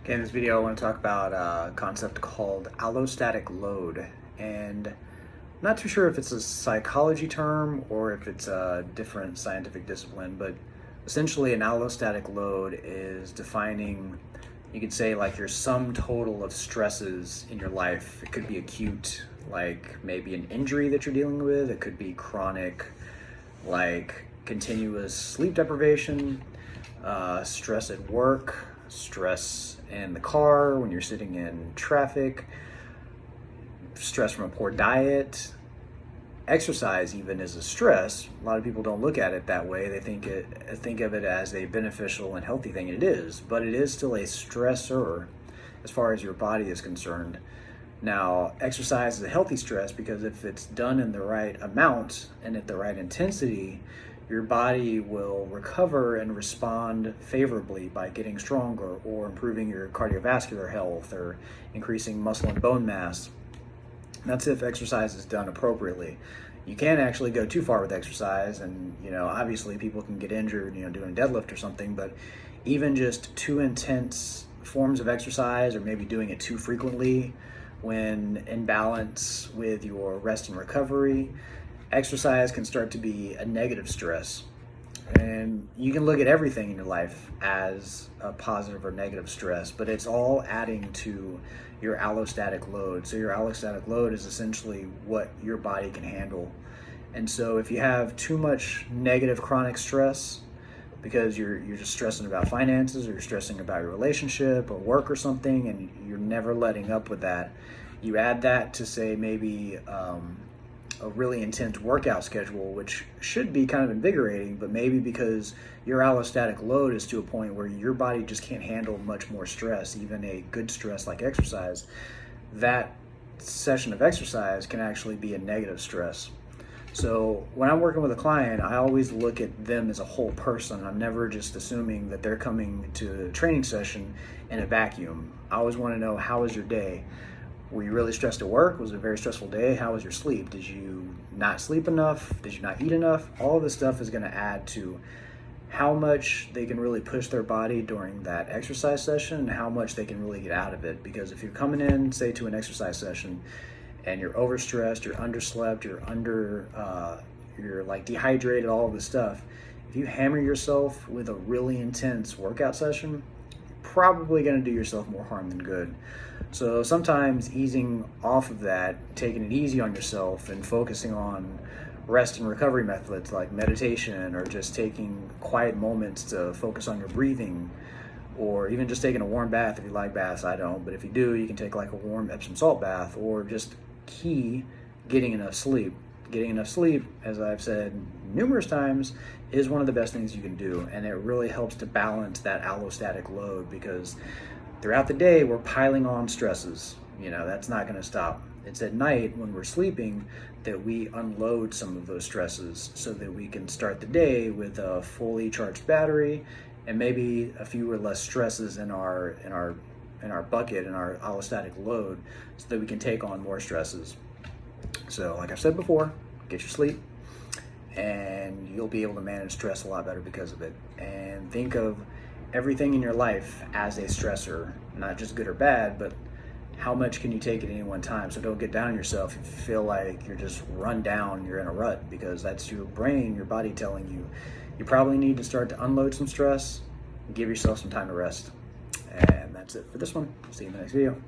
Okay, in this video I want to talk about a concept called allostatic load, and I'm not too sure if it's a psychology term or if it's a different scientific discipline, but essentially an allostatic load is defining, you could say, like your sum total of stresses in your life. It could be acute, like maybe an injury that you're dealing with. It could be chronic, like continuous sleep deprivation, stress at work, stress in the car when you're sitting in traffic, stress from a poor diet. Exercise even is a stress. A lot of people don't look at it that way. They think of it as a beneficial and healthy thing. It is, but it is still a stressor as far as your body is concerned. Now, exercise is a healthy stress because if it's done in the right amount and at the right intensity, your body will recover and respond favorably by getting stronger or improving your cardiovascular health or increasing muscle and bone mass. That's if exercise is done appropriately. You can't actually go too far with exercise, and obviously people can get injured, doing a deadlift or something, but even just too intense forms of exercise, or maybe doing it too frequently when in balance with your rest and recovery, exercise can start to be a negative stress. And you can look at everything in your life as a positive or negative stress, but it's all adding to your allostatic load. So your allostatic load is essentially what your body can handle. And so if you have too much negative chronic stress because you're just stressing about finances, or you're stressing about your relationship or work or something, and you're never letting up with that, you add that to, say, maybe a really intense workout schedule, which should be kind of invigorating, but maybe because your allostatic load is to a point where your body just can't handle much more stress, even a good stress like exercise, that session of exercise can actually be a negative stress. So when I'm working with a client, I always look at them as a whole person. I'm never just assuming that they're coming to a training session in a vacuum. I always want to know, how was your day? Were you really stressed at work? Was it a very stressful day? How was your sleep? Did you not sleep enough? Did you not eat enough? All of this stuff is going to add to how much they can really push their body during that exercise session and how much they can really get out of it. Because if you're coming in, say, to an exercise session and you're overstressed, you're underslept, you're like dehydrated, all of this stuff, if you hammer yourself with a really intense workout session, probably going to do yourself more harm than good. So sometimes easing off of that, taking it easy on yourself and focusing on rest and recovery methods like meditation, or just taking quiet moments to focus on your breathing, or even just taking a warm bath if you like baths. I don't, but if you do, you can take like a warm Epsom salt bath, or just getting enough sleep. Getting enough sleep, as I've said numerous times, is one of the best things you can do, and it really helps to balance that allostatic load, because throughout the day we're piling on stresses. That's not going to stop. It's at night when we're sleeping that we unload some of those stresses so that we can start the day with a fully charged battery and maybe a few or less stresses in our bucket, in our allostatic load, so that we can take on more stresses. So like I've said before, get your sleep and you'll be able to manage stress a lot better because of it. And think of everything in your life as a stressor, not just good or bad, but how much can you take at any one time. So don't get down on yourself if you feel like you're just run down, you're in a rut, because that's your brain, your body telling you you probably need to start to unload some stress and give yourself some time to rest. And that's it for this one. See you in the next video.